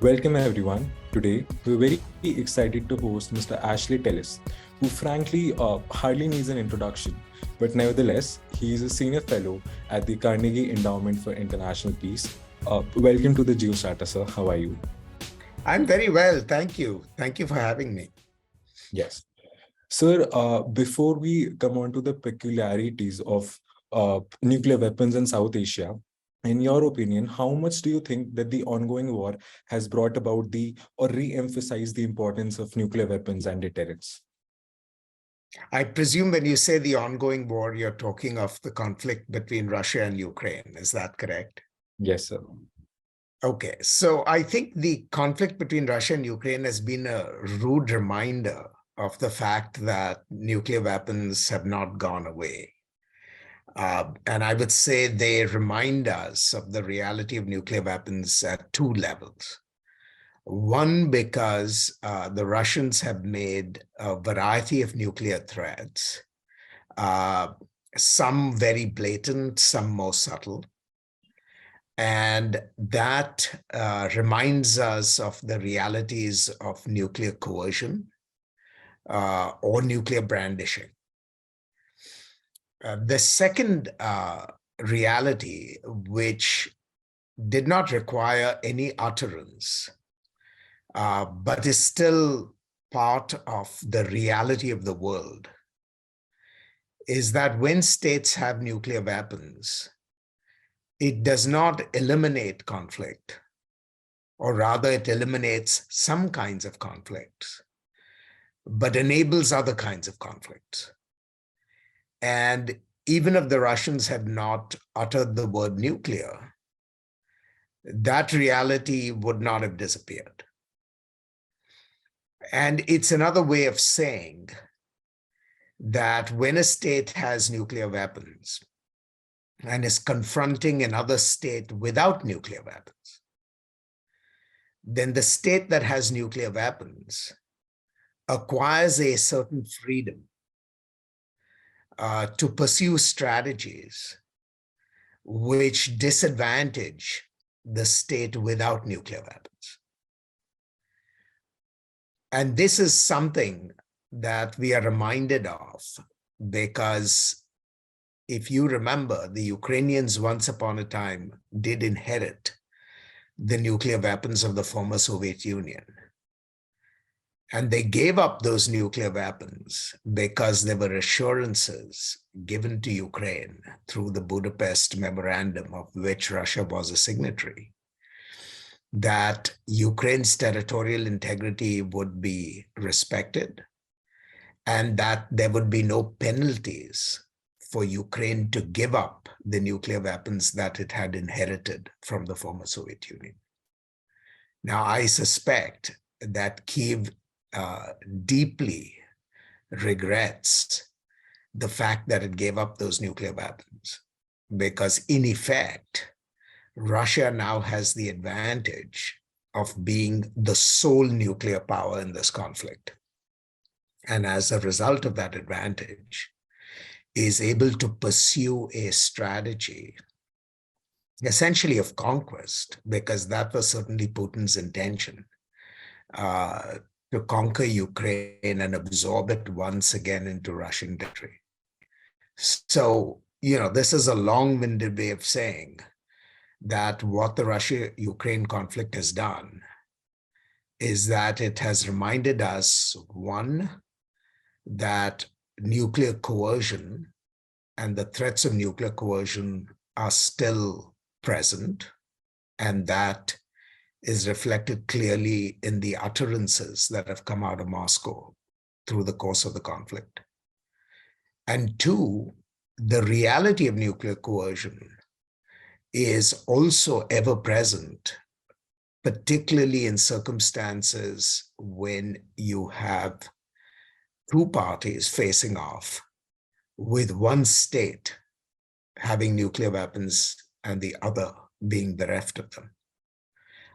Welcome everyone. Today, we're very excited to host Mr. Ashley Tellis, who frankly hardly needs an introduction, but nevertheless, he is a senior fellow at the Carnegie Endowment for International Peace. Welcome to the Geostrata, sir. How are you? I'm very well, thank you. Thank you for having me. Yes. Sir, before we come on to the peculiarities of nuclear weapons in South Asia, in your opinion, how much do you think that the ongoing war has brought about the or re-emphasized the importance of nuclear weapons and deterrence? I presume when you say the ongoing war, you're talking of the conflict between Russia and Ukraine. Is that correct? Yes, sir. Okay, so I think the conflict between Russia and Ukraine has been a rude reminder of the fact that nuclear weapons have not gone away. And I would say they remind us of the reality of nuclear weapons at two levels. One, because the Russians have made a variety of nuclear threats, some very blatant, some more subtle. And that reminds us of the realities of nuclear coercion or nuclear brandishing. The second reality, which did not require any utterance, but is still part of the reality of the world, is that when states have nuclear weapons, it does not eliminate conflict, or rather it eliminates some kinds of conflicts, but enables other kinds of conflicts. And even if the Russians had not uttered the word nuclear, that reality would not have disappeared. And it's another way of saying that when a state has nuclear weapons and is confronting another state without nuclear weapons, then the state that has nuclear weapons acquires a certain freedom to pursue strategies which disadvantage the state without nuclear weapons. And this is something that we are reminded of because if you remember, the Ukrainians once upon a time did inherit the nuclear weapons of the former Soviet Union. And they gave up those nuclear weapons because there were assurances given to Ukraine through the Budapest Memorandum, of which Russia was a signatory, that Ukraine's territorial integrity would be respected and that there would be no penalties for Ukraine to give up the nuclear weapons that it had inherited from the former Soviet Union. Now, I suspect that Kyiv deeply regrets the fact that it gave up those nuclear weapons, because in effect, Russia now has the advantage of being the sole nuclear power in this conflict. And as a result of that advantage, is able to pursue a strategy essentially of conquest, because that was certainly Putin's intention, to conquer Ukraine and absorb it once again into Russian territory. So, this is a long-winded way of saying that what the Russia-Ukraine conflict has done is that it has reminded us, one, that nuclear coercion and the threats of nuclear coercion are still present, and that is reflected clearly in the utterances that have come out of Moscow through the course of the conflict. And two, the reality of nuclear coercion is also ever present, particularly in circumstances when you have two parties facing off, with one state having nuclear weapons and the other being bereft of them.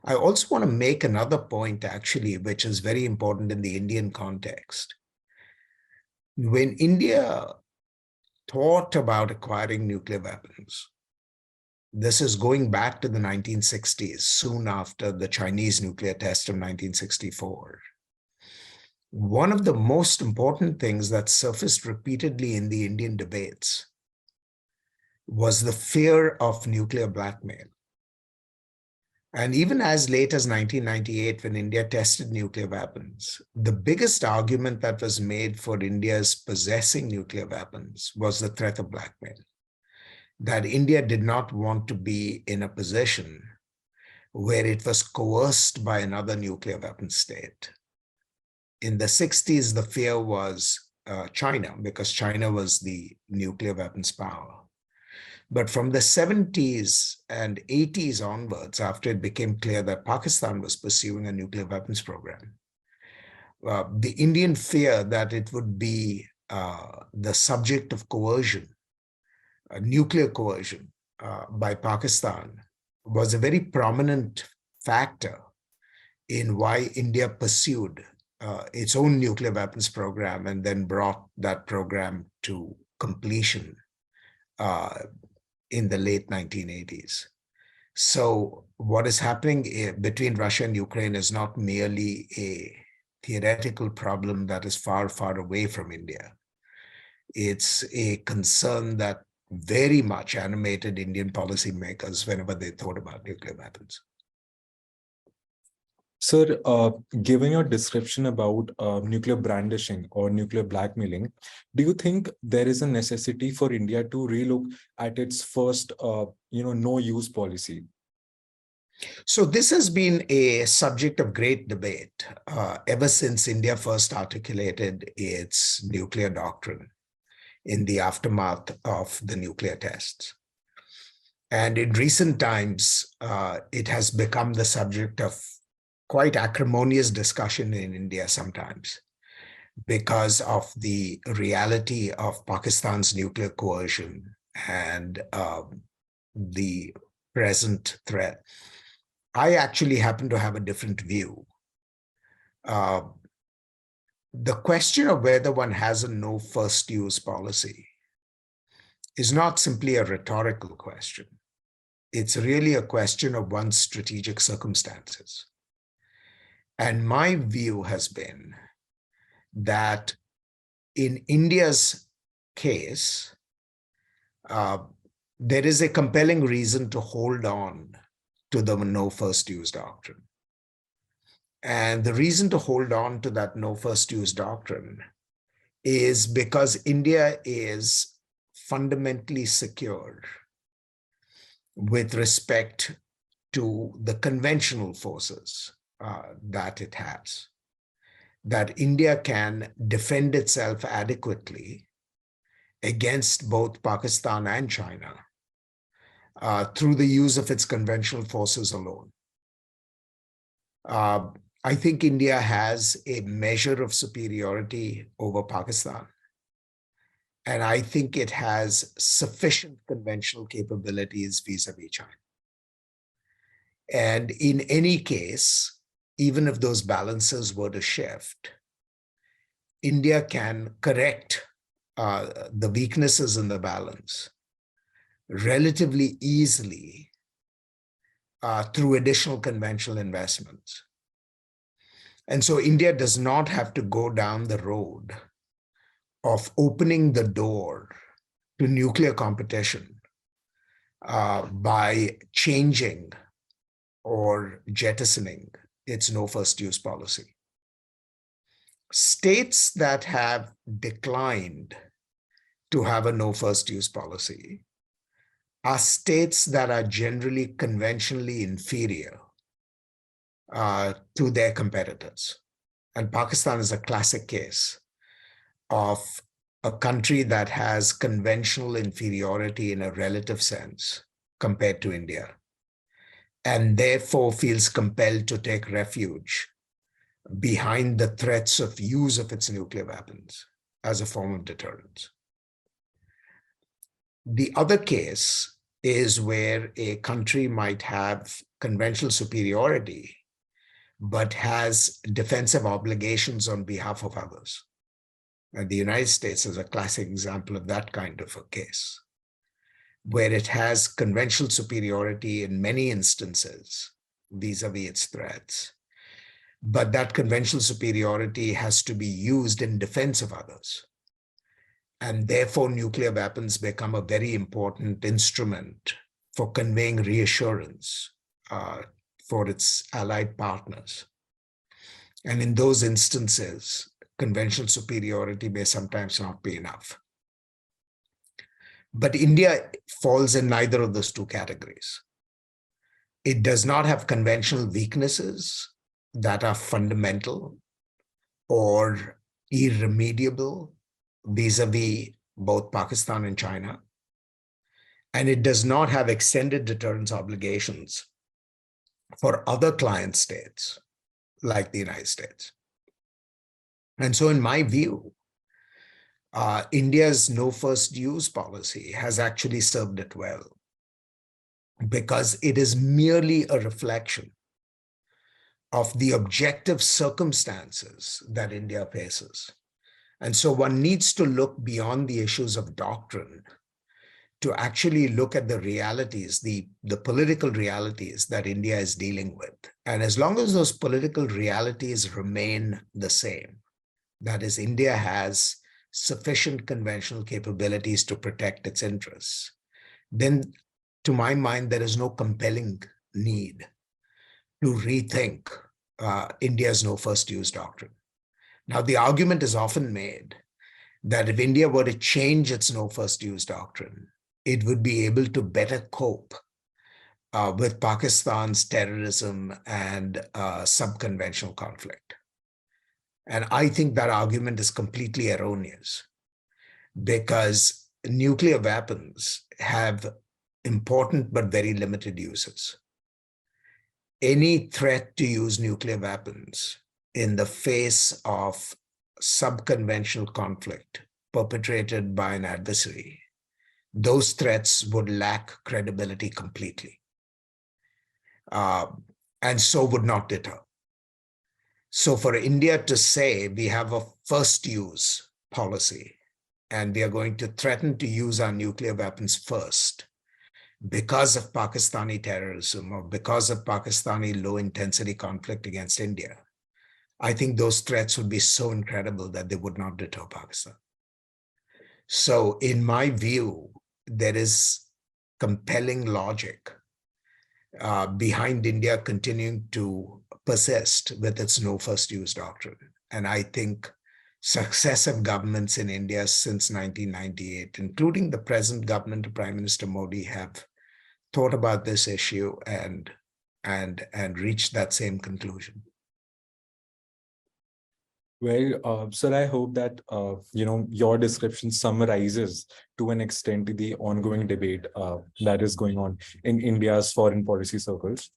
I also want to make another point, actually, which is very important in the Indian context. When India thought about acquiring nuclear weapons, This is going back to the 1960s, soon after the Chinese nuclear test of 1964. One of the most important things that surfaced repeatedly in the Indian debates was the fear of nuclear blackmail. And even as late as 1998, when India tested nuclear weapons, the biggest argument that was made for India's possessing nuclear weapons was the threat of blackmail. That India did not want to be in a position where it was coerced by another nuclear weapon state. In the 60s, the fear was China, because China was the nuclear weapons power. But from the 70s and 80s onwards, after it became clear that Pakistan was pursuing a nuclear weapons program, the Indian fear that it would be the subject of coercion, nuclear coercion by Pakistan, was a very prominent factor in why India pursued its own nuclear weapons program and then brought that program to completion in the late 1980s. So what is happening between Russia and Ukraine is not merely a theoretical problem that is far, far away from India. It's a concern that very much animated Indian policymakers whenever they thought about nuclear weapons. Sir, given your description about nuclear brandishing or nuclear blackmailing, do you think there is a necessity for India to relook at its first, no-use policy? So this has been a subject of great debate ever since India first articulated its nuclear doctrine in the aftermath of the nuclear tests. And in recent times, it has become the subject of quite acrimonious discussion in India sometimes because of the reality of Pakistan's nuclear coercion and the present threat. I actually happen to have a different view. The question of whether one has a no first use policy is not simply a rhetorical question. It's really a question of one's strategic circumstances. And my view has been that in India's case, there is a compelling reason to hold on to the no first use doctrine. And the reason to hold on to that no first use doctrine is because India is fundamentally secure with respect to the conventional forces that it has, that India can defend itself adequately against both Pakistan and China through the use of its conventional forces alone. I think India has a measure of superiority over Pakistan, and I think it has sufficient conventional capabilities vis-a-vis China. And in any case, even if those balances were to shift, India can correct the weaknesses in the balance relatively easily through additional conventional investments. And so India does not have to go down the road of opening the door to nuclear competition by changing or jettisoning its no first use policy. States that have declined to have a no first use policy are states that are generally conventionally inferior to their competitors. And Pakistan is a classic case of a country that has conventional inferiority in a relative sense compared to India, and therefore feels compelled to take refuge behind the threats of use of its nuclear weapons as a form of deterrence. The other case is where a country might have conventional superiority, but has defensive obligations on behalf of others. And the United States is a classic example of that kind of a case. where it has conventional superiority in many instances vis-a-vis its threats. But that conventional superiority has to be used in defense of others. And therefore, nuclear weapons become a very important instrument for conveying reassurance for its allied partners. And in those instances, conventional superiority may sometimes not be enough. But India falls in neither of those two categories. It does not have conventional weaknesses that are fundamental or irremediable vis-a-vis both Pakistan and China. And it does not have extended deterrence obligations for other client states like the United States. And so in my view, India's no first use policy has actually served it well, because it is merely a reflection of the objective circumstances that India faces. And so one needs to look beyond the issues of doctrine to actually look at the realities, the political realities that India is dealing with. And as long as those political realities remain the same, that is, India has sufficient conventional capabilities to protect its interests, then to my mind, there is no compelling need to rethink India's no first use doctrine. Now, the argument is often made that if India were to change its no first use doctrine, it would be able to better cope with Pakistan's terrorism and subconventional conflict. And I think that argument is completely erroneous, because nuclear weapons have important but very limited uses. Any threat to use nuclear weapons in the face of subconventional conflict perpetrated by an adversary, those threats would lack credibility completely, and so would not deter. So for India to say we have a first use policy and we are going to threaten to use our nuclear weapons first because of Pakistani terrorism or because of Pakistani low intensity conflict against India, I think those threats would be so incredible that they would not deter Pakistan. So in my view, there is compelling logic behind India continuing to persist with its no first use doctrine. And I think successive governments in India since 1998, including the present government of Prime Minister Modi, have thought about this issue and reached that same conclusion. Well, sir, I hope that your description summarizes to an extent the ongoing debate that is going on in India's foreign policy circles.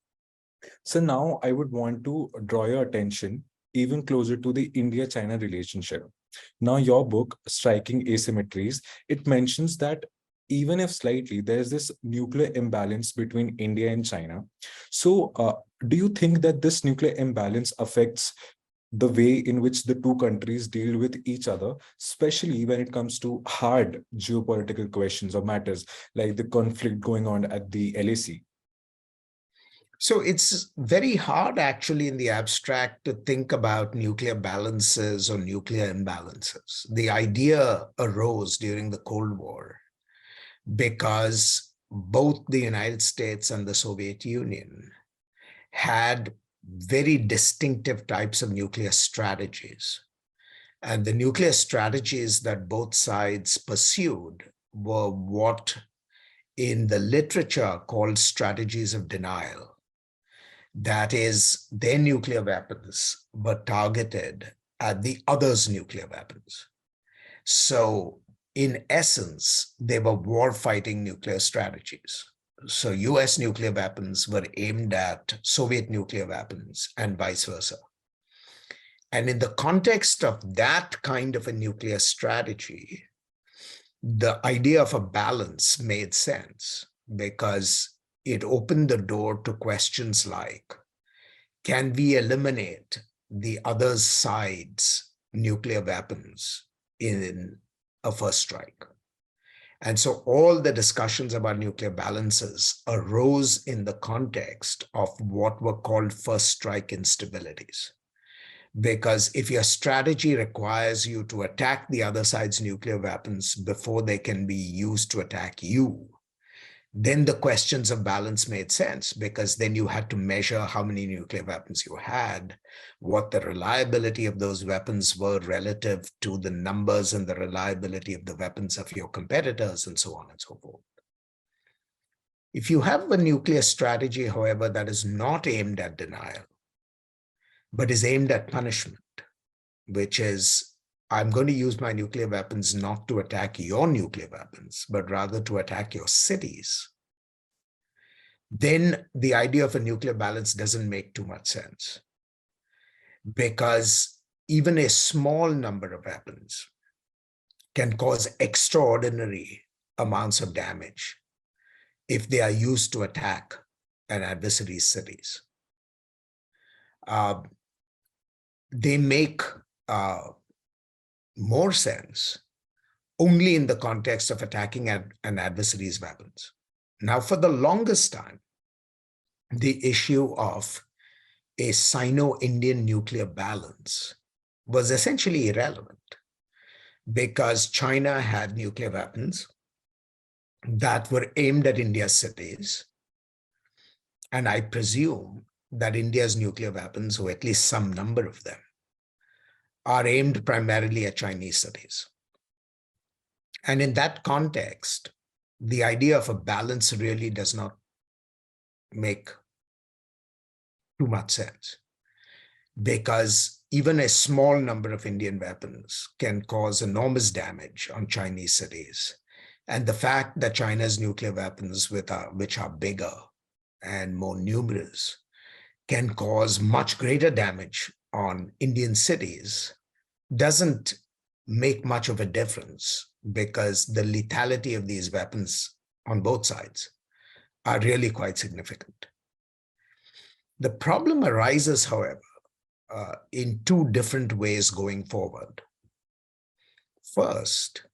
So now I would want to draw your attention even closer to the India-China relationship. Now, your book, Striking Asymmetries, it mentions that even if slightly, there's this nuclear imbalance between India and China. So do you think that this nuclear imbalance affects the way in which the two countries deal with each other, especially when it comes to hard geopolitical questions or matters like the conflict going on at the LAC? So it's very hard actually in the abstract to think about nuclear balances or nuclear imbalances. The idea arose during the Cold War because both the United States and the Soviet Union had very distinctive types of nuclear strategies. And the nuclear strategies that both sides pursued were what in the literature called strategies of denial. That is, their nuclear weapons were targeted at the other's nuclear weapons. So in essence, they were war-fighting nuclear strategies. So US nuclear weapons were aimed at Soviet nuclear weapons and vice versa. And in the context of that kind of a nuclear strategy, the idea of a balance made sense because it opened the door to questions like, can we eliminate the other side's nuclear weapons in a first strike? And so all the discussions about nuclear balances arose in the context of what were called first strike instabilities. Because if your strategy requires you to attack the other side's nuclear weapons before they can be used to attack you, then the questions of balance made sense, because then you had to measure how many nuclear weapons you had, what the reliability of those weapons were relative to the numbers and the reliability of the weapons of your competitors, and so on and so forth. If you have a nuclear strategy, however, that is not aimed at denial, but is aimed at punishment, which is, I'm going to use my nuclear weapons not to attack your nuclear weapons, but rather to attack your cities, then the idea of a nuclear balance doesn't make too much sense. Because even a small number of weapons can cause extraordinary amounts of damage if they are used to attack an adversary's cities. They make more sense only in the context of attacking an adversary's weapons. Now, for the longest time, the issue of a Sino-Indian nuclear balance was essentially irrelevant, because China had nuclear weapons that were aimed at India's cities. And I presume that India's nuclear weapons, or at least some number of them, are aimed primarily at Chinese cities. And in that context, the idea of a balance really does not make too much sense, because even a small number of Indian weapons can cause enormous damage on Chinese cities. And the fact that China's nuclear weapons, which are bigger and more numerous, can cause much greater damage on Indian cities doesn't make much of a difference, because the lethality of these weapons on both sides are really quite significant. The problem arises, however, in two different ways going forward. First,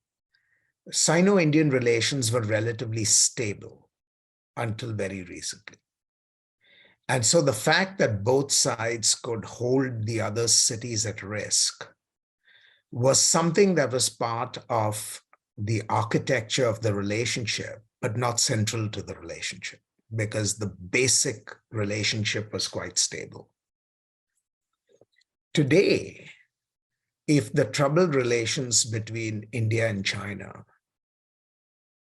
Sino-Indian relations were relatively stable until very recently. And so the fact that both sides could hold the other cities at risk was something that was part of the architecture of the relationship, but not central to the relationship, because the basic relationship was quite stable. Today, if the troubled relations between India and China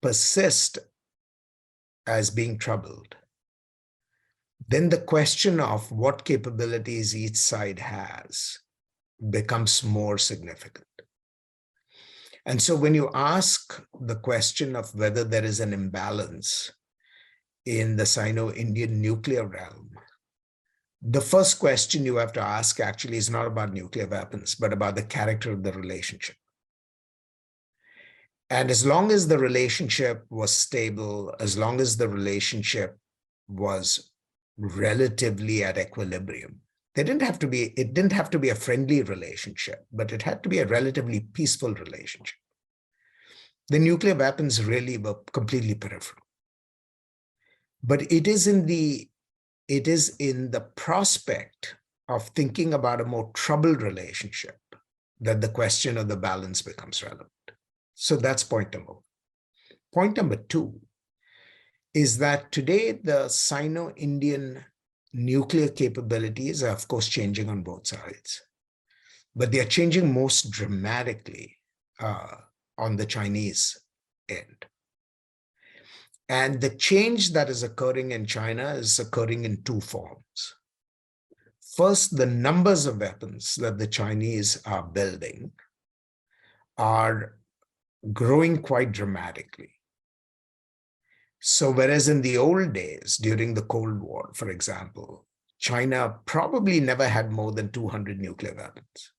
persist as being troubled, then the question of what capabilities each side has becomes more significant. And so when you ask the question of whether there is an imbalance in the Sino-Indian nuclear realm, the first question you have to ask actually is not about nuclear weapons, but about the character of the relationship. And as long as the relationship was stable, as long as the relationship was relatively at equilibrium, it didn't have to be a friendly relationship, but it had to be a relatively peaceful relationship. The nuclear weapons really were completely peripheral. But it is in the prospect of thinking about a more troubled relationship that the question of the balance becomes relevant. So that's point number one. Point number two is that today the Sino-Indian nuclear capabilities are, of course, changing on both sides, but they are changing most dramatically on the Chinese end. And the change that is occurring in China is occurring in two forms. First, the numbers of weapons that the Chinese are building are growing quite dramatically. So whereas in the old days, during the Cold War, for example, China probably never had more than 200 nuclear weapons.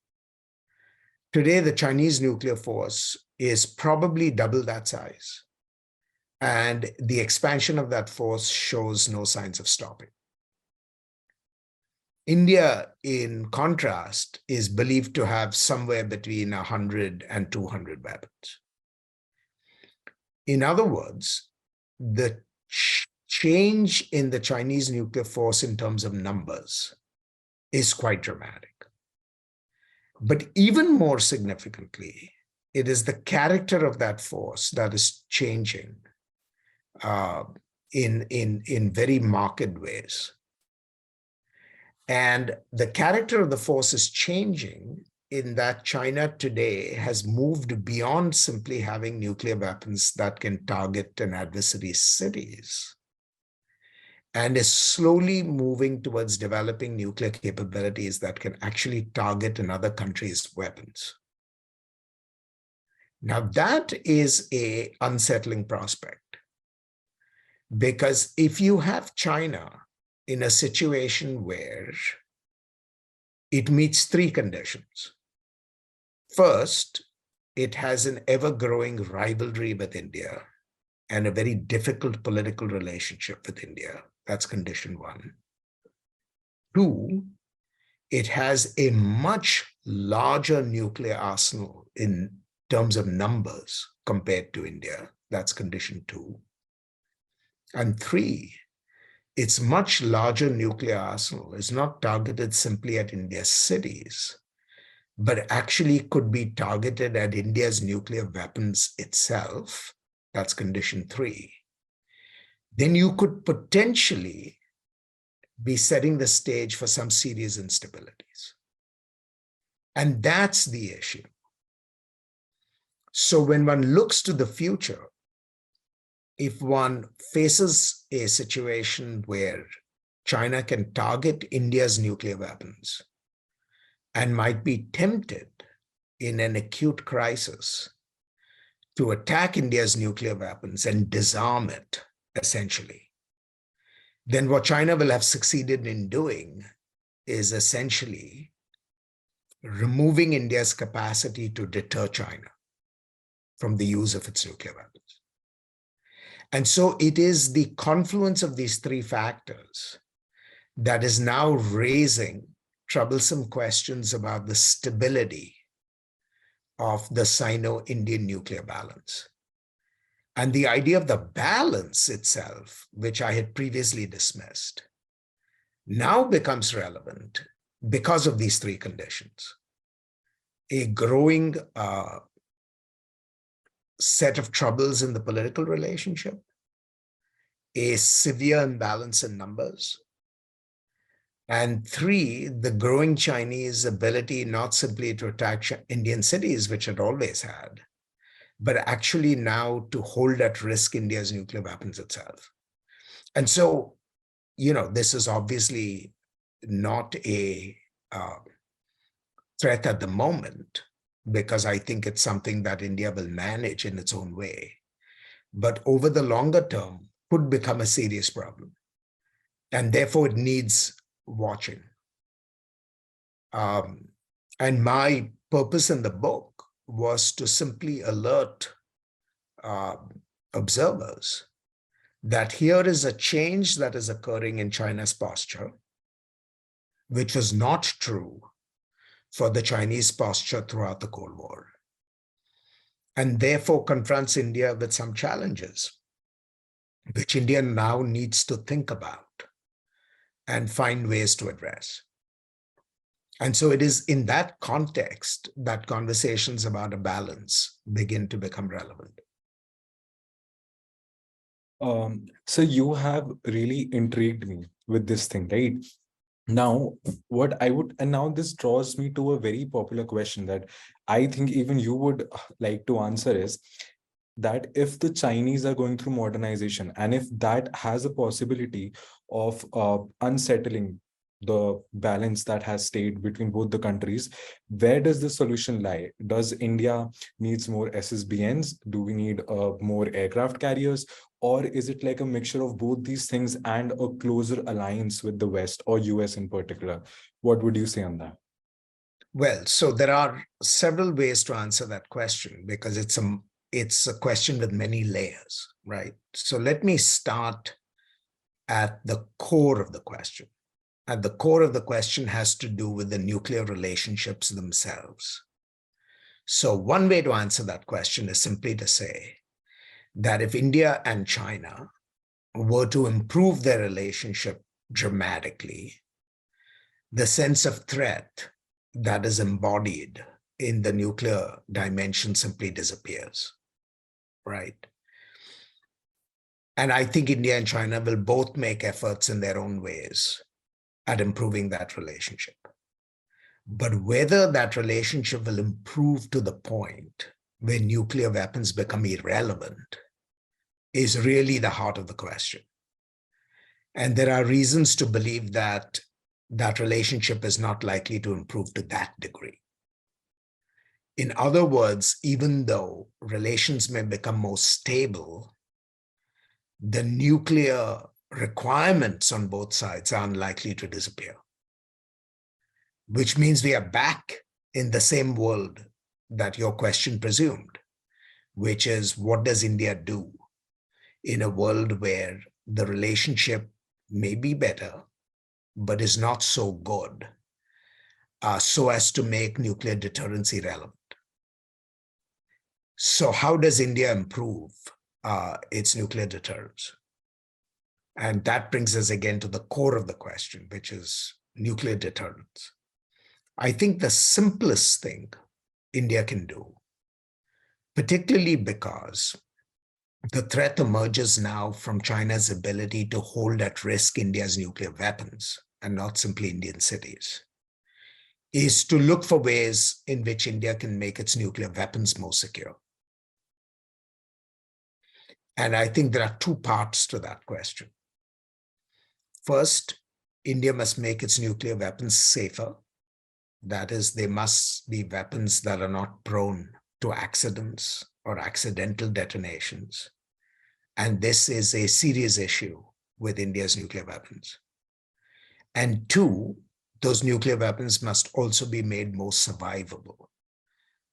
Today, the Chinese nuclear force is probably double that size. And the expansion of that force shows no signs of stopping. India, in contrast, is believed to have somewhere between 100 and 200 weapons. In other words, the change in the Chinese nuclear force in terms of numbers is quite dramatic. But even more significantly, it is the character of that force that is changing in very marked ways. And the character of the force is changing in that China today has moved beyond simply having nuclear weapons that can target an adversary's cities, and is slowly moving towards developing nuclear capabilities that can actually target another country's weapons. Now, that is an unsettling prospect, because if you have China in a situation where it meets three conditions. First, it has an ever-growing rivalry with India and a very difficult political relationship with India. That's condition one. Two, it has a much larger nuclear arsenal in terms of numbers compared to India. That's condition two. And three, its much larger nuclear arsenal is not targeted simply at India's cities, but actually could be targeted at India's nuclear weapons itself. That's condition three. Then you could potentially be setting the stage for some serious instabilities. And that's the issue. So when one looks to the future, if one faces a situation where China can target India's nuclear weapons and might be tempted in an acute crisis to attack India's nuclear weapons and disarm it, essentially, then what China will have succeeded in doing is essentially removing India's capacity to deter China from the use of its nuclear weapons. And so it is the confluence of these three factors that is now raising troublesome questions about the stability of the Sino-Indian nuclear balance. And the idea of the balance itself, which I had previously dismissed, now becomes relevant because of these three conditions. A growing set of troubles in the political relationship, a severe imbalance in numbers, and three, the growing Chinese ability not simply to attack Indian cities, which it always had, but actually now to hold at risk India's nuclear weapons itself. And so, this is obviously not a threat at the moment, because I think it's something that India will manage in its own way. But over the longer term, could become a serious problem. And therefore, it needs watching. And my purpose in the book was to simply alert observers that here is a change that is occurring in China's posture, which was not true for the Chinese posture throughout the Cold War, and therefore confronts India with some challenges, which India now needs to think about and find ways to address. And so it is in that context that conversations about a balance begin to become relevant. So you have really intrigued me with this thing, right? Now, and now this draws me to a very popular question that I think even you would like to answer is that if the Chinese are going through modernization, and if that has a possibility of unsettling the balance that has stayed between both the countries, where does the solution lie? Does India needs more SSBNs? Do we need more aircraft carriers? Or is it like a mixture of both these things and a closer alliance with the West or US in particular? What would you say on that? Well, so there are several ways to answer that question, because it's a question with many layers, right? So let me start at the core of the question. At the core of the question has to do with the nuclear relationships themselves. So one way to answer that question is simply to say that if India and China were to improve their relationship dramatically, the sense of threat that is embodied in the nuclear dimension simply disappears, right? And I think India and China will both make efforts in their own ways at improving that relationship. But whether that relationship will improve to the point where nuclear weapons become irrelevant is really the heart of the question. And there are reasons to believe that that relationship is not likely to improve to that degree. In other words, even though relations may become more stable, the nuclear requirements on both sides are unlikely to disappear, which means we are back in the same world that your question presumed, which is, what does India do in a world where the relationship may be better, but is not so good, so as to make nuclear deterrence irrelevant? So how does India improve its nuclear deterrence? And that brings us again to the core of the question, which is nuclear deterrence. I think the simplest thing India can do, particularly because the threat emerges now from China's ability to hold at risk India's nuclear weapons and not simply Indian cities, is to look for ways in which India can make its nuclear weapons more secure. And I think there are two parts to that question. First, India must make its nuclear weapons safer. That is, they must be weapons that are not prone to accidents or accidental detonations. And this is a serious issue with India's nuclear weapons. And two, those nuclear weapons must also be made more survivable.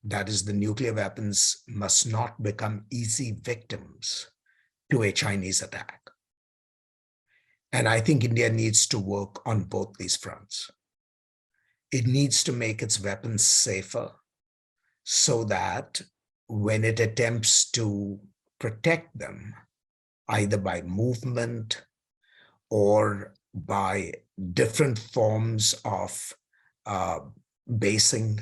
That is, the nuclear weapons must not become easy victims to a Chinese attack. And I think India needs to work on both these fronts. It needs to make its weapons safer so that when it attempts to protect them, either by movement or by different forms of basing,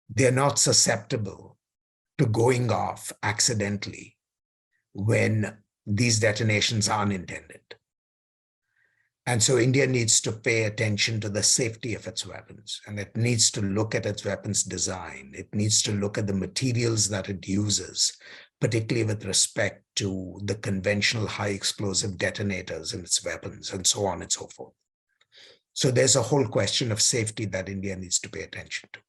they're not susceptible to going off accidentally when these detonations are unintended. And so India needs to pay attention to the safety of its weapons, and it needs to look at its weapons design. It needs to look at the materials that it uses, particularly with respect to the conventional high explosive detonators in its weapons, and so on and so forth. So there's a whole question of safety that India needs to pay attention to.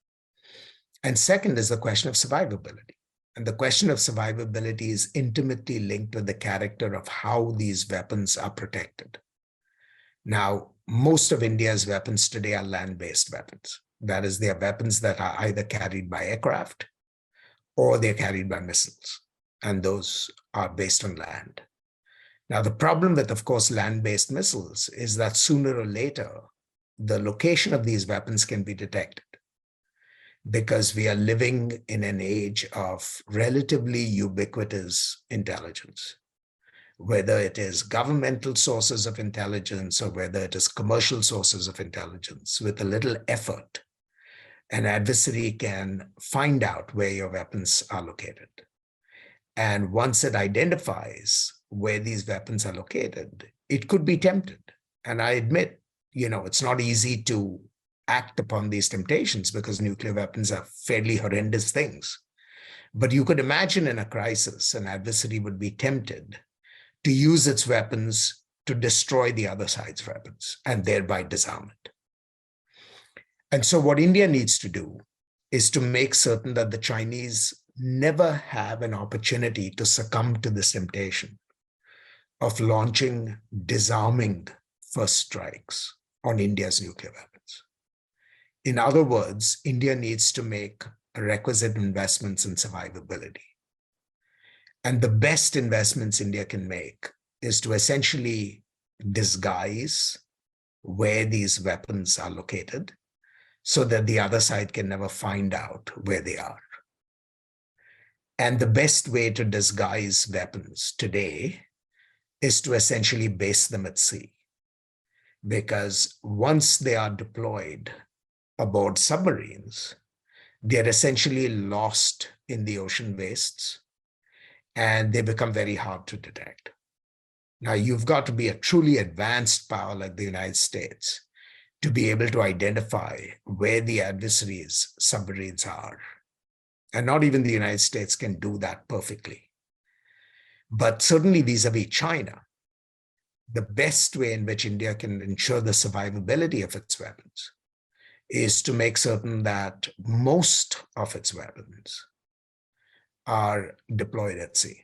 And second is the question of survivability. And the question of survivability is intimately linked with the character of how these weapons are protected. Now, most of India's weapons today are land-based weapons. That is, they are weapons that are either carried by aircraft or they're carried by missiles, and those are based on land. Now, the problem with, of course, land-based missiles is that sooner or later, the location of these weapons can be detected, because we are living in an age of relatively ubiquitous intelligence. Whether it is governmental sources of intelligence or whether it is commercial sources of intelligence, with a little effort, an adversary can find out where your weapons are located. And once it identifies where these weapons are located, it could be tempted. And I admit, it's not easy to act upon these temptations because nuclear weapons are fairly horrendous things. But you could imagine in a crisis, an adversary would be tempted to use its weapons to destroy the other side's weapons and thereby disarm it. And so what India needs to do is to make certain that the Chinese never have an opportunity to succumb to this temptation of launching disarming first strikes on India's nuclear weapons. In other words, India needs to make requisite investments in survivability. And the best investments India can make is to essentially disguise where these weapons are located so that the other side can never find out where they are. And the best way to disguise weapons today is to essentially base them at sea. Because once they are deployed aboard submarines, they're essentially lost in the ocean wastes and they become very hard to detect. Now, you've got to be a truly advanced power like the United States to be able to identify where the adversary's submarines are. And not even the United States can do that perfectly. But certainly vis-a-vis China, the best way in which India can ensure the survivability of its weapons is to make certain that most of its weapons are deployed at sea.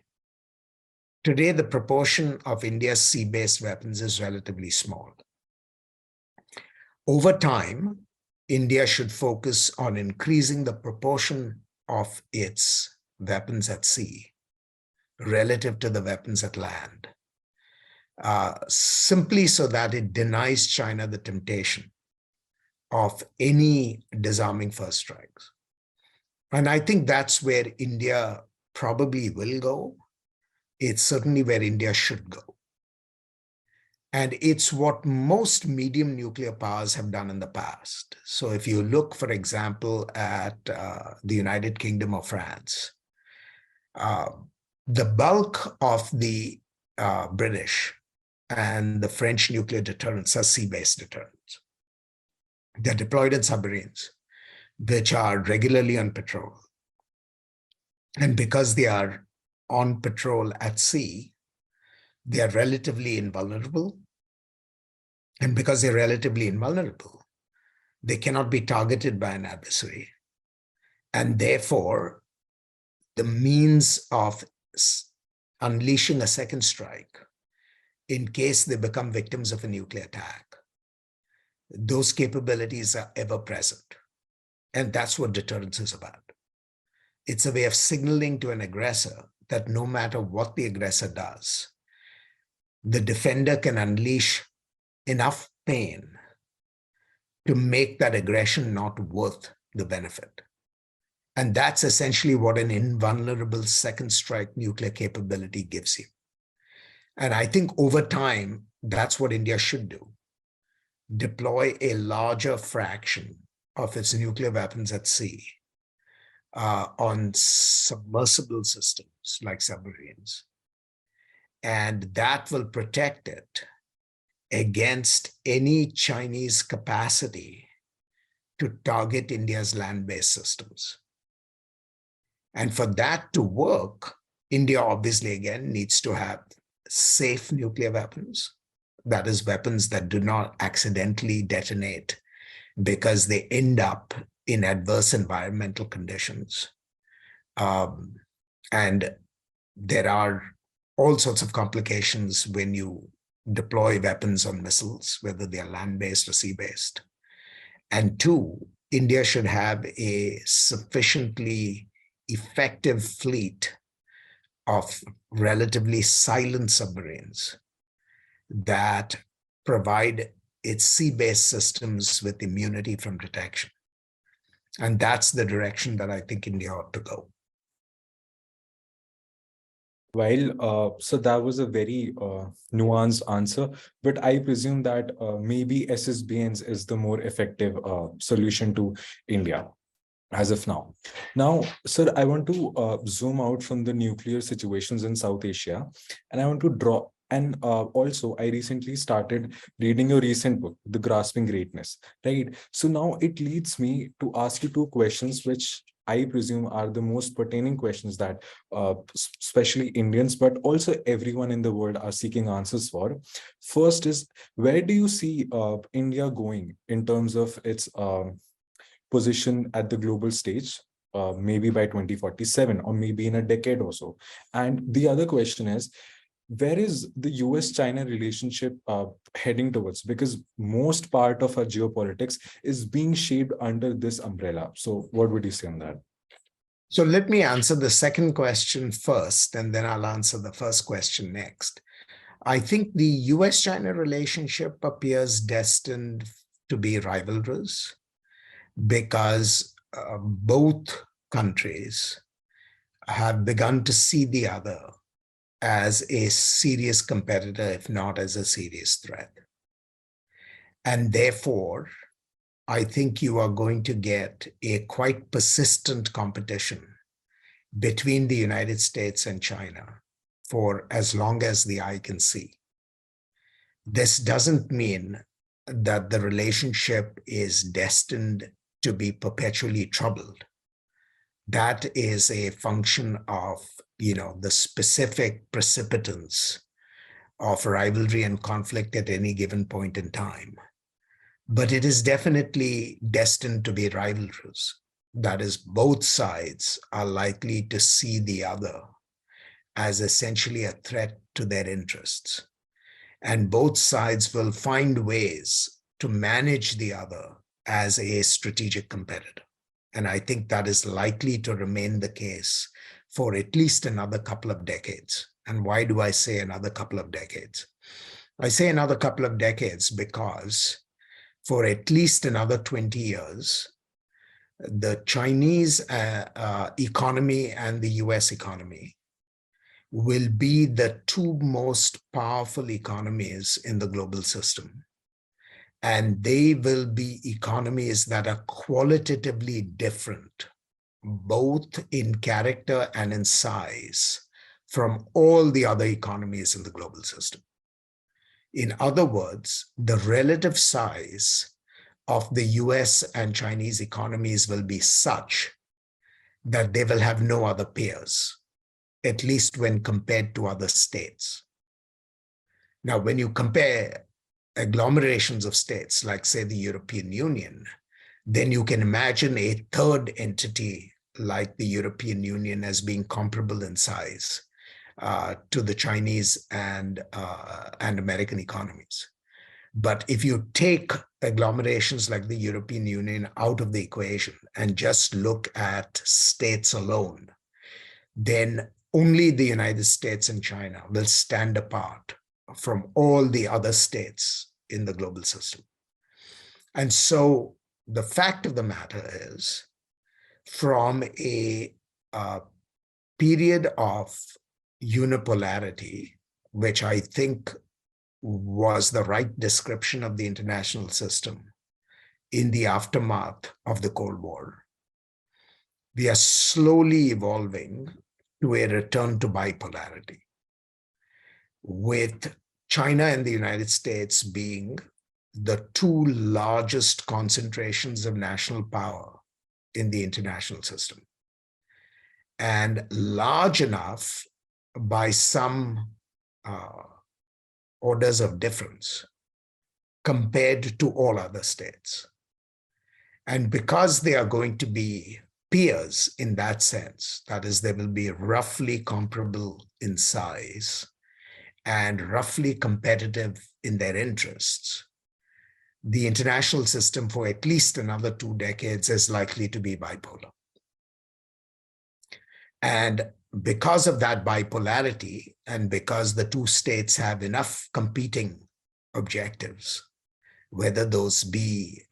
Today, the proportion of India's sea-based weapons is relatively small. Over time, India should focus on increasing the proportion of its weapons at sea relative to the weapons at land, simply so that it denies China the temptation of any disarming first strikes. And I think that's where India probably will go. It's certainly where India should go. And it's what most medium nuclear powers have done in the past. So if you look, for example, at the United Kingdom or France, the bulk of the British and the French nuclear deterrents are sea-based deterrents. They're deployed in submarines, which are regularly on patrol. And because they are on patrol at sea, they are relatively invulnerable. And because they're relatively invulnerable, they cannot be targeted by an adversary. And therefore, the means of unleashing a second strike in case they become victims of a nuclear attack, those capabilities are ever present. And that's what deterrence is about. It's a way of signaling to an aggressor that no matter what the aggressor does, the defender can unleash enough pain to make that aggression not worth the benefit. And that's essentially what an invulnerable second strike nuclear capability gives you. And I think over time, that's what India should do. Deploy a larger fraction of its nuclear weapons at sea on submersible systems like submarines. And that will protect it against any Chinese capacity to target India's land-based systems. And for that to work, India obviously, again, needs to have safe nuclear weapons. That is, weapons that do not accidentally detonate because they end up in adverse environmental conditions. And there are all sorts of complications when you deploy weapons on missiles, whether they are land-based or sea-based. And two, India should have a sufficiently effective fleet of relatively silent submarines that provide its sea-based systems with immunity from detection. And that's the direction that I think India ought to go. So that was a very nuanced answer, but I presume that maybe SSBNs is the more effective solution to India as of now. Now, sir, I want to zoom out from the nuclear situations in South Asia, and I want to draw. And also, I recently started reading your recent book, The Grasping Greatness, right? So now it leads me to ask you two questions, which I presume are the most pertaining questions that especially Indians, but also everyone in the world are seeking answers for. First is, where do you see India going in terms of its position at the global stage, maybe by 2047 or maybe in a decade or so? And the other question is, where is the US-China relationship heading towards? Because most part of our geopolitics is being shaped under this umbrella. So what would you say on that? So let me answer the second question first, and then I'll answer the first question next. I think the US-China relationship appears destined to be rivalrous because both countries have begun to see the other as a serious competitor, if not as a serious threat. And therefore, I think you are going to get a quite persistent competition between the United States and China for as long as the eye can see. This doesn't mean that the relationship is destined to be perpetually troubled. That is a function of, the specific precipitants of rivalry and conflict at any given point in time. But it is definitely destined to be rivalrous. That is, both sides are likely to see the other as essentially a threat to their interests. And both sides will find ways to manage the other as a strategic competitor. And I think that is likely to remain the case for at least another couple of decades. And why do I say another couple of decades? I say another couple of decades because for at least another 20 years, the Chinese economy and the US economy will be the two most powerful economies in the global system. And they will be economies that are qualitatively different, both in character and in size, from all the other economies in the global system. In other words, the relative size of the US and Chinese economies will be such that they will have no other peers, at least when compared to other states. Now, when you compare agglomerations of states, like say the European Union, then you can imagine a third entity like the European Union as being comparable in size to the Chinese and American economies. But if you take agglomerations like the European Union out of the equation and just look at states alone, then only the United States and China will stand apart from all the other states in the global system. And so the fact of the matter is, from a period of unipolarity, which I think was the right description of the international system in the aftermath of the Cold War, we are slowly evolving to a return to bipolarity, with China and the United States being the two largest concentrations of national power in the international system, and large enough by some orders of difference compared to all other states. And because they are going to be peers in that sense, that is, they will be roughly comparable in size and roughly competitive in their interests, the international system for at least another 2 decades is likely to be bipolar. And because of that bipolarity, and because the two states have enough competing objectives, whether those be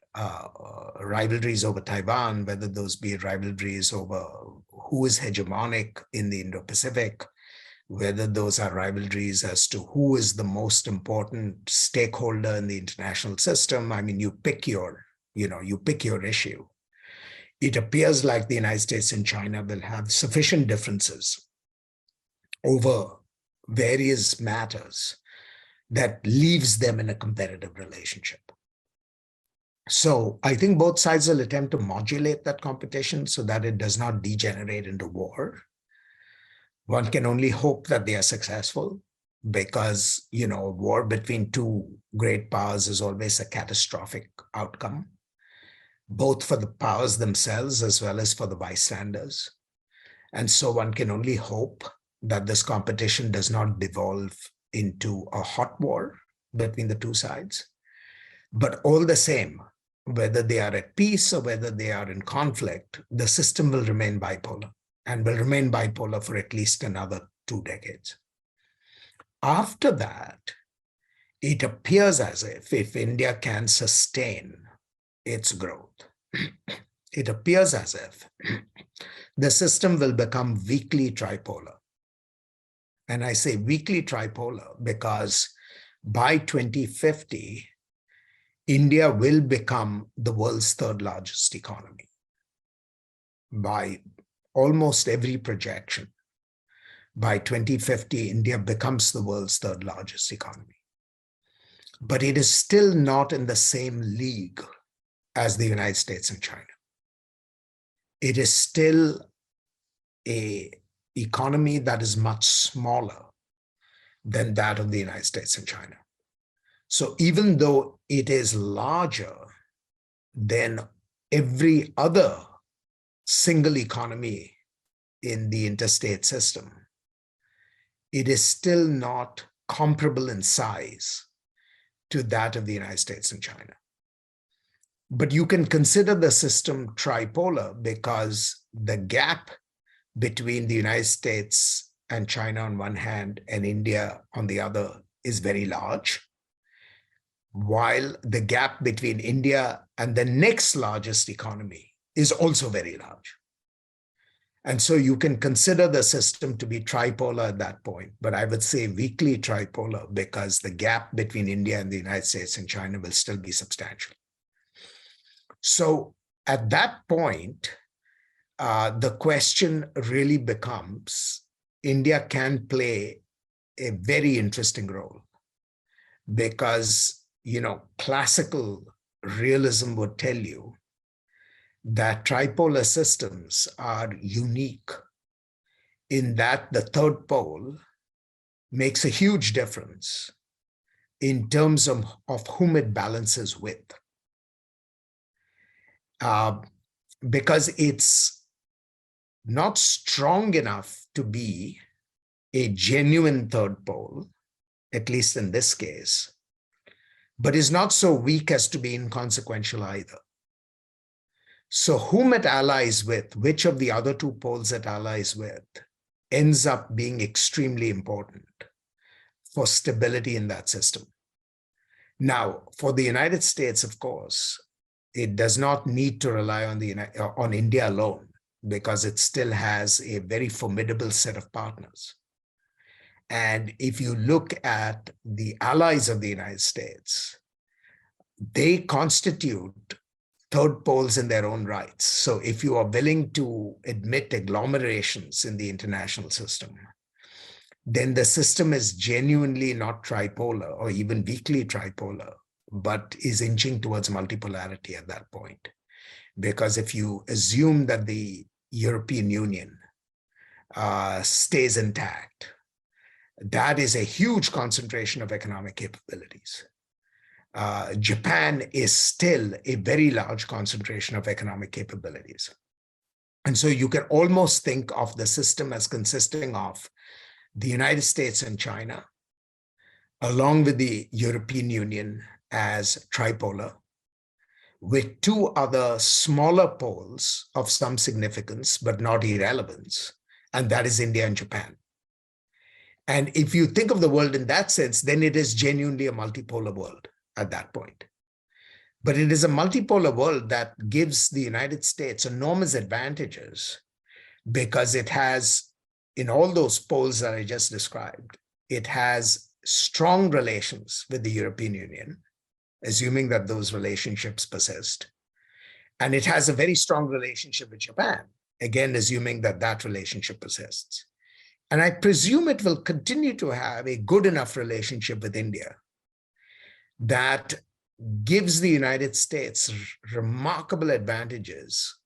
rivalries over Taiwan, whether those be rivalries over who is hegemonic in the Indo-Pacific, whether those are rivalries as to who is the most important stakeholder in the international system. I mean, you pick your issue. It appears like the United States and China will have sufficient differences over various matters that leaves them in a competitive relationship. So I think both sides will attempt to modulate that competition so that it does not degenerate into war. One can only hope that they are successful, because, war between two great powers is always a catastrophic outcome, both for the powers themselves as well as for the bystanders. And so one can only hope that this competition does not devolve into a hot war between the two sides. But all the same, whether they are at peace or whether they are in conflict, the system will remain bipolar, and will remain bipolar for at least another 2 decades. After that, it appears as if India can sustain its growth, it appears as if the system will become weakly tripolar. And I say weakly tripolar because by 2050, India will become the world's third largest economy by almost every projection. By 2050, India becomes the world's third largest economy. But it is still not in the same league as the United States and China. It is still an economy that is much smaller than that of the United States and China. So even though it is larger than every other single economy in the interstate system, it is still not comparable in size to that of the United States and China. But you can consider the system tripolar because the gap between the United States and China on one hand and India on the other is very large, while the gap between India and the next largest economy is also very large. And so you can consider the system to be tripolar at that point, but I would say weakly tripolar because the gap between India and the United States and China will still be substantial. So at that point, the question really becomes, India can play a very interesting role because, classical realism would tell you that tripolar systems are unique in that the third pole makes a huge difference in terms of whom it balances with. Because it's not strong enough to be a genuine third pole, at least in this case, but is not so weak as to be inconsequential either. So whom it allies with, which of the other two poles it allies with, ends up being extremely important for stability in that system. Now, for the United States, of course, it does not need to rely on India alone because it still has a very formidable set of partners. And if you look at the allies of the United States, they constitute third poles in their own rights. So if you are willing to admit agglomerations in the international system, then the system is genuinely not tripolar or even weakly tripolar, but is inching towards multipolarity at that point. Because if you assume that the European Union stays intact, that is a huge concentration of economic capabilities. Japan is still a very large concentration of economic capabilities. And so you can almost think of the system as consisting of the United States and China, along with the European Union as tripolar, with two other smaller poles of some significance, but not irrelevance, and that is India and Japan. And if you think of the world in that sense, then it is genuinely a multipolar world at that point. But it is a multipolar world that gives the United States enormous advantages because it has, in all those poles that I just described, it has strong relations with the European Union, assuming that those relationships persist. And it has a very strong relationship with Japan, again, assuming that that relationship persists. And I presume it will continue to have a good enough relationship with India that gives the United States remarkable advantages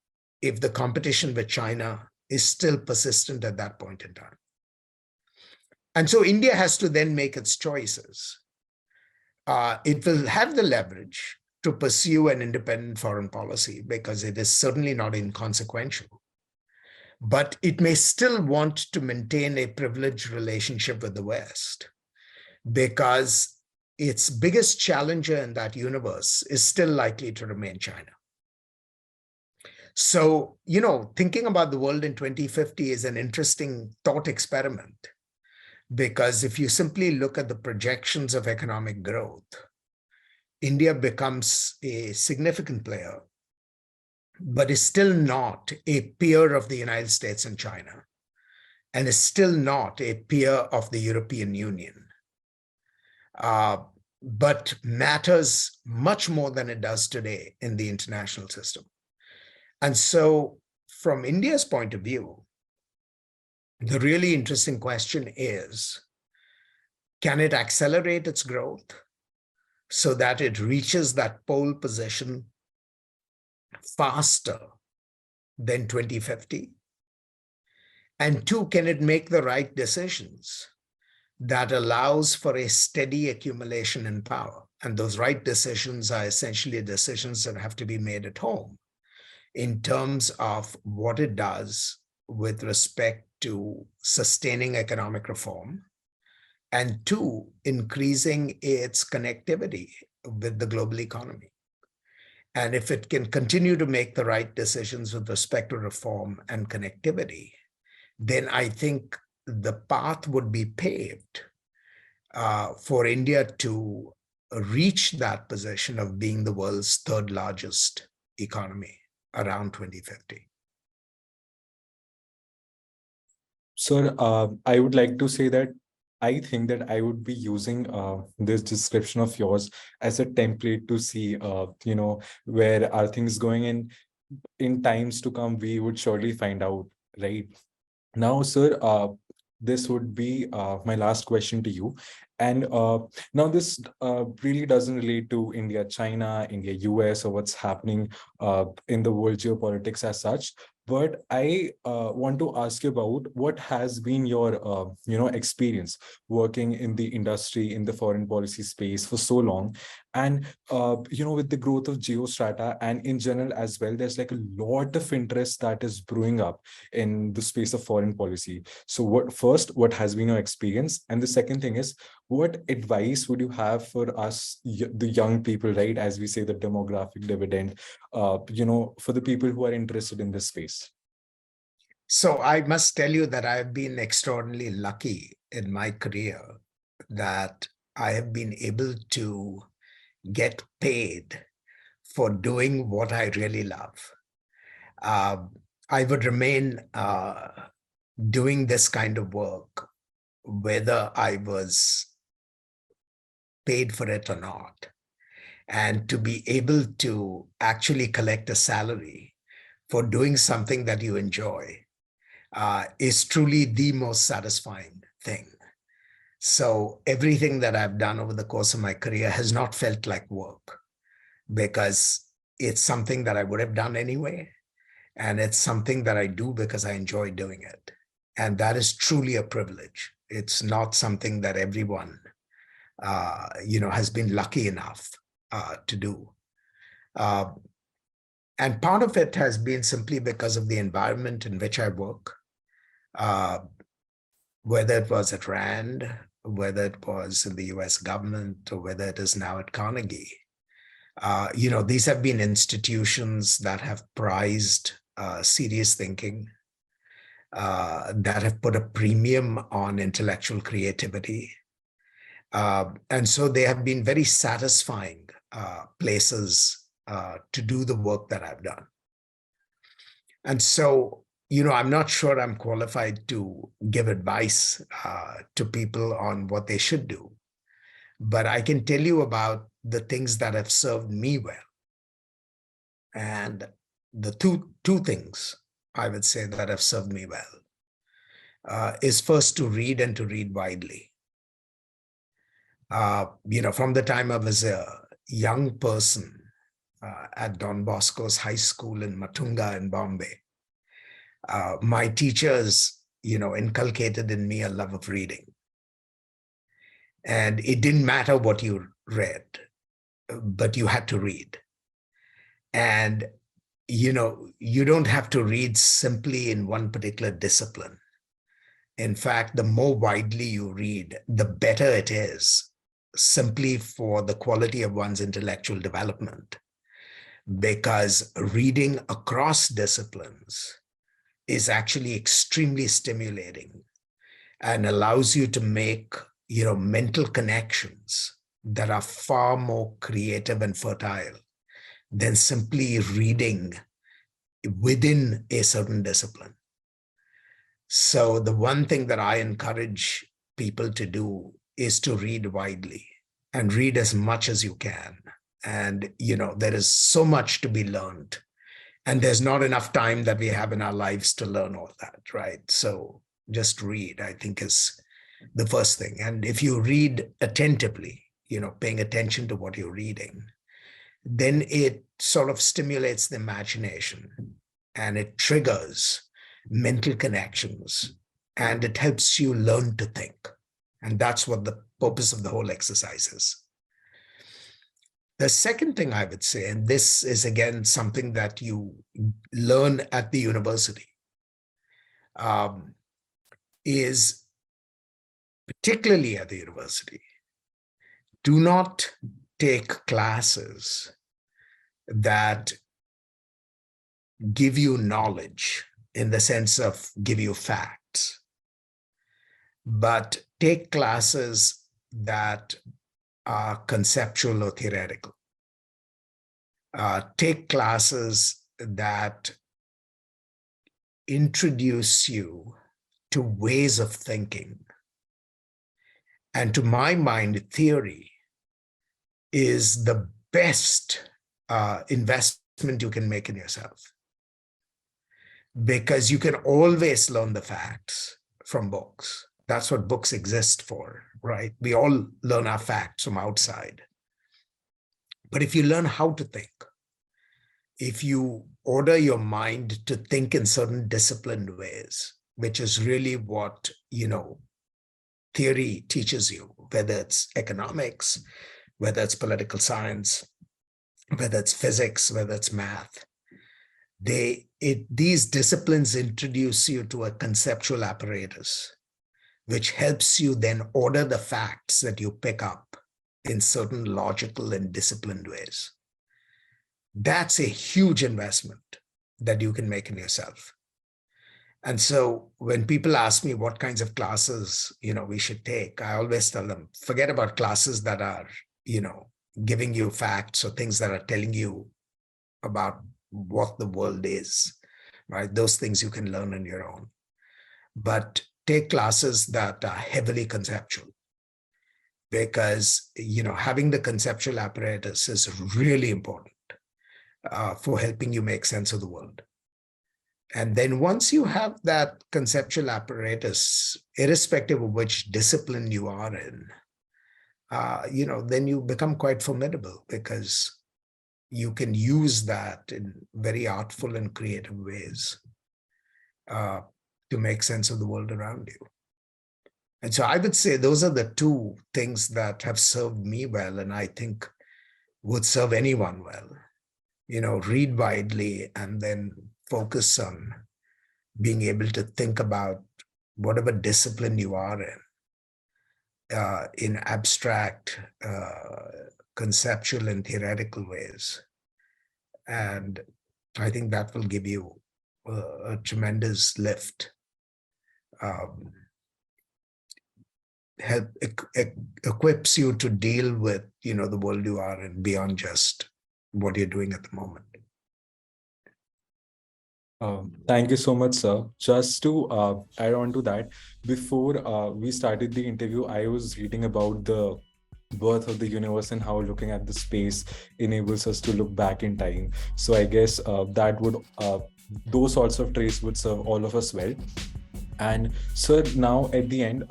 if the competition with China is still persistent at that point in time. And so India has to then make its choices. It will have the leverage to pursue an independent foreign policy because it is certainly not inconsequential. But it may still want to maintain a privileged relationship with the West because its biggest challenger in that universe is still likely to remain China. So, thinking about the world in 2050 is an interesting thought experiment because if you simply look at the projections of economic growth, India becomes a significant player but is still not a peer of the United States and China, and is still not a peer of the European Union, but matters much more than it does today in the international system. And so from India's point of view, the really interesting question is, can it accelerate its growth so that it reaches that pole position faster than 2050? And two, can it make the right decisions that allows for a steady accumulation in power? And those right decisions are essentially decisions that have to be made at home in terms of what it does with respect to sustaining economic reform, and two, increasing its connectivity with the global economy. And if it can continue to make the right decisions with respect to reform and connectivity, then I think the path would be paved for India to reach that position of being the world's third largest economy around 2050. Sir, I would like to say that I think that I would be using this description of yours as a template to see, where are things going in times to come. We would surely find out, right? Now, sir, this would be my last question to you. And now this really doesn't relate to India, China, India, US, or what's happening in the world geopolitics as such. But I want to ask you about what has been your, experience working in the industry, in the foreign policy space for so long. And, with the growth of Geostrata and in general as well, there's like a lot of interest that is brewing up in the space of foreign policy. So what has been your experience? And the second thing is, what advice would you have for us, the young people, right? As we say, the demographic dividend, for the people who are interested in this space? So I must tell you that I've been extraordinarily lucky in my career that I have been able to get paid for doing what I really love. I would remain doing this kind of work, whether I was paid for it or not. And to be able to actually collect a salary for doing something that you enjoy is truly the most satisfying thing. So everything that I've done over the course of my career has not felt like work, because it's something that I would have done anyway. And it's something that I do because I enjoy doing it. And that is truly a privilege. It's not something that everyone, has been lucky enough to do. And part of it has been simply because of the environment in which I work, whether it was at RAND, whether it was in the US government, or whether it is now at Carnegie. These have been institutions that have prized serious thinking, that have put a premium on intellectual creativity. And so they have been very satisfying places to do the work that I've done. And so, I'm not sure I'm qualified to give advice to people on what they should do, but I can tell you about the things that have served me well. And the two things I would say that have served me well is first to read, and to read widely. From the time I was a young person at Don Bosco's high school in Matunga in Bombay, my teachers, inculcated in me a love of reading. And it didn't matter what you read, but you had to read. And, you don't have to read simply in one particular discipline. In fact, the more widely you read, the better it is, simply for the quality of one's intellectual development. Because reading across disciplines is actually extremely stimulating and allows you to make, mental connections that are far more creative and fertile than simply reading within a certain discipline. So the one thing that I encourage people to do is to read widely and read as much as you can. And, there is so much to be learned. And there's not enough time that we have in our lives to learn all that, right? So just read, I think, is the first thing. And if you read attentively, paying attention to what you're reading, then it sort of stimulates the imagination and it triggers mental connections and it helps you learn to think. And that's what the purpose of the whole exercise is. The second thing I would say, and this is again something that you learn at the university, is particularly at the university, do not take classes that give you knowledge in the sense of give you facts, but take classes that are conceptual or theoretical. Take classes that introduce you to ways of thinking. And to my mind, theory is the best investment you can make in yourself, because you can always learn the facts from books. That's what books exist for, right? We all learn our facts from outside. But if you learn how to think, if you order your mind to think in certain disciplined ways, which is really what, theory teaches you, whether it's economics, whether it's political science, whether it's physics, whether it's math, these disciplines introduce you to a conceptual apparatus, which helps you then order the facts that you pick up in certain logical and disciplined ways. That's a huge investment that you can make in yourself. And so when people ask me what kinds of classes, we should take, I always tell them, forget about classes that are, giving you facts or things that are telling you about what the world is, right? Those things you can learn on your own. But take classes that are heavily conceptual, because, having the conceptual apparatus is really important for helping you make sense of the world. And then once you have that conceptual apparatus, irrespective of which discipline you are in, then you become quite formidable, because you can use that in very artful and creative ways to make sense of the world around you. And so I would say those are the two things that have served me well, and I think would serve anyone well. Read widely and then focus on being able to think about whatever discipline you are in abstract, conceptual and theoretical ways. And I think that will give you a tremendous lift. Equips you to deal with, the world you are in beyond just what you're doing at the moment. Thank you so much, sir. Just to add on to that, before we started the interview, I was reading about the birth of the universe and how looking at the space enables us to look back in time. So I guess that would those sorts of traits would serve all of us well. And sir, now at the end,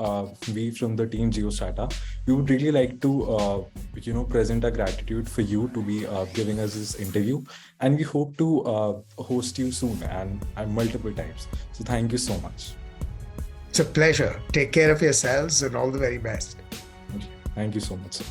we from the team Geostrata, we would really like to, present our gratitude for you to be giving us this interview. And we hope to host you soon and multiple times. So thank you so much. It's a pleasure. Take care of yourselves and all the very best. Thank you so much, sir.